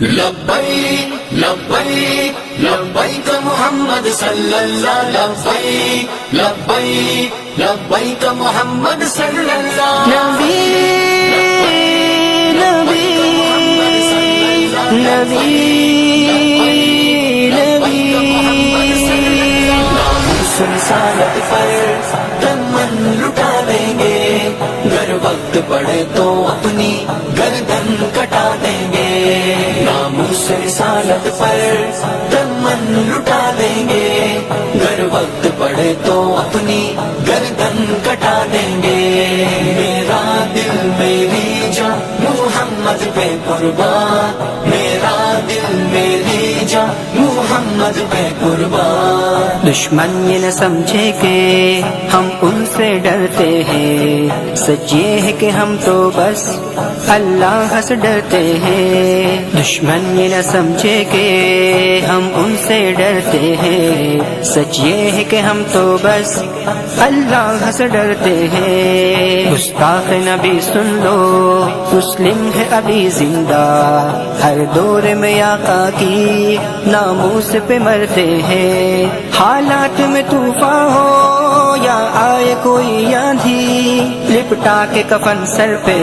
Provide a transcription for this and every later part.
لبیک لبیک لبیک محمد صلی اللہ لبیک لبیک لبیک محمد صلی اللہ نبی نبی نبی نبی رسالت پر دمن لٹا دیں گے، گر وقت پڑے تو اپنی گردن کٹا دیں گے۔ ناموس رسالت پر دمن لٹا دیں گے، گر وقت پڑے تو اپنی گردن کٹا دیں گے۔ میرا دل میری جاں محمد پہ قربان، میرا دل میری جاں محمد پہ قربان۔ دشمن یہ نہ سمجھے کہ ہم ان سے ڈرتے ہیں، سچ یہ ہے کہ ہم تو بس اللہ سے ڈرتے ہیں۔ دشمن یہ نہ سمجھے کہ ہم ان سے ڈرتے ہیں، سچ یہ ہے کہ ہم تو بس اللہ سے ڈرتے ہیں۔ گستاخ نبی سن لو، مسلم ہے ابھی زندہ، ہر دور میں آقا کی ناموس پہ مرتے ہیں۔ حالات میں طوفان ہو یا آئے کوئی آندھی، لپٹا کے کفن سر پہ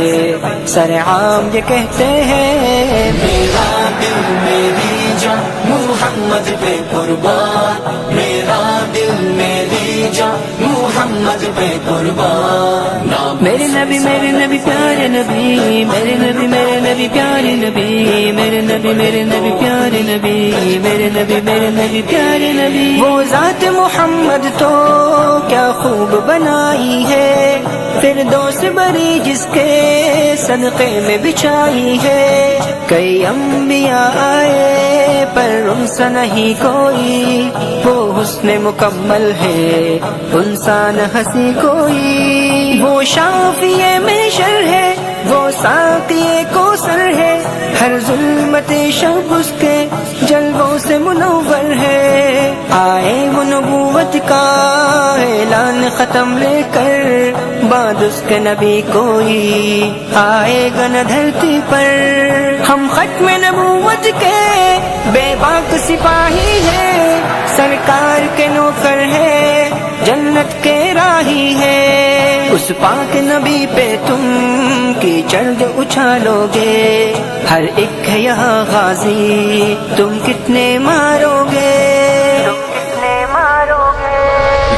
سر عام یہ کہتے ہیں، میرا دل میری جاں محمد پہ قربان، میرا دل میری جاں محمد پہ قربان۔ میرے نبی میرے نبی پیارے نبی، میرے نبی میرے نبی پیارے نبی، میرے نبی میرے نبی پیارے نبی، میرے نبی میرے نبی پیارے نبی۔ وہ ذات محمد تو کیا خوب بنائی ہے، فردوس بری جس کے صدقے میں بچھائی ہے۔ کئی انبیاء آئے پر ان سے نہیں کوئی، وہ حسن مکمل ہے ان سا نہ ہنسی کوئی۔ وہ شافی محشر ہے، وہ ساقی کوثر ہے، ہر ظلمت شب اس کے جلووں سے منور ہے۔ آئے وہ نبوت کا اعلان ختم لے کر، بعد اس کے نبی کوئی آئے گا نہ دھرتی پر۔ ہم ختم نبوت کے بے باک سپاہی ہیں، سرکار کے نوکر ہے، جنت کے راہی ہے۔ اس پاک نبی پہ تم کیچڑ اچھالو گے، ہر ایک ہے یہاں غازی، تم کتنے مارو گے،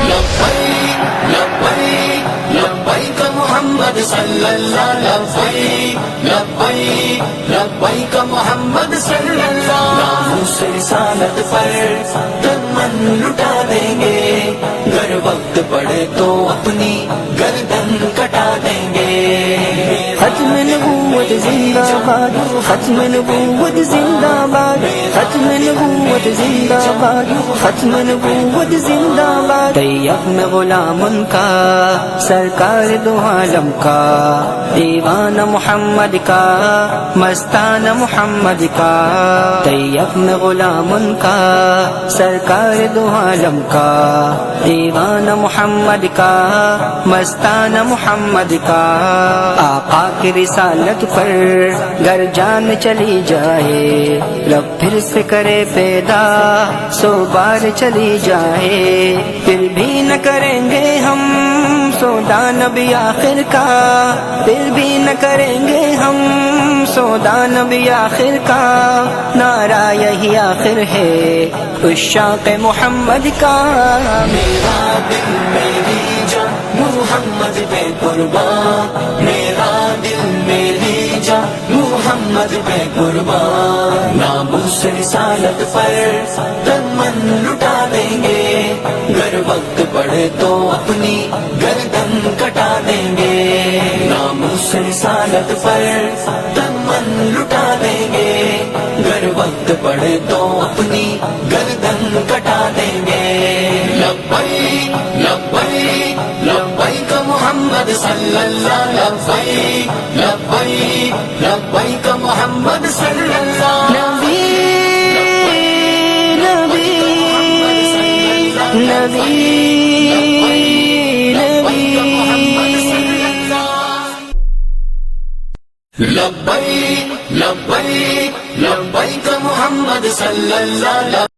لبیک لبیک لبیک محمد صلی اللہ لبیک لبیک لبیک محمد صلی اللہ۔ ناموس رسالت پر دمن لٹا دیں گے، گر وقت پڑے تو اپنی گردن کٹا دیں گے۔ ختم نبوت زندہ باد، ختم نبوت زندہ باد، ختم نبوت زندہ باد، ختم نبوت زندہ باد۔ طیب میں غلام ان کا، سرکار دو عالم کا، دیوانہ محمد کا، مستانہ محمد کا۔ طیب میں غلام ان کا، سرکار دو عالم کا، دیوانہ محمد کا، مستانہ محمد کا۔ آقا کی رسالت پر گر جان چلی جائے، رب پھر سے کرے پیدا، 100 بار چلی جائے، پھر بھی نہ کریں گے ہم سودا نبی آخر کا، پھر بھی نہ کریں گے ہم سودا نبی آخر کا۔ نعرہ یہی آخر ہے عشاق محمد کا، میرا دل میری جاں محمد پہ قربان، میرا دل میری جاں محمد پہ قربان۔ ناموس رسالت پر دمن لٹا دیں گے، گر وقت پڑے تو اپنی گردن کٹا دیں گے۔ ناموس رسالت پر دمن لٹا دیں گے، گر وقت پڑے تو اپنی گردن کٹا دیں گے۔ لبیک لبیک لبیک محمد صلی اللہ لبیک لبیک لبیک محمد صلی اللہ۔ نبی نبی نبی نبی۔ لبیک لبیک لبیک محمد صلی اللہ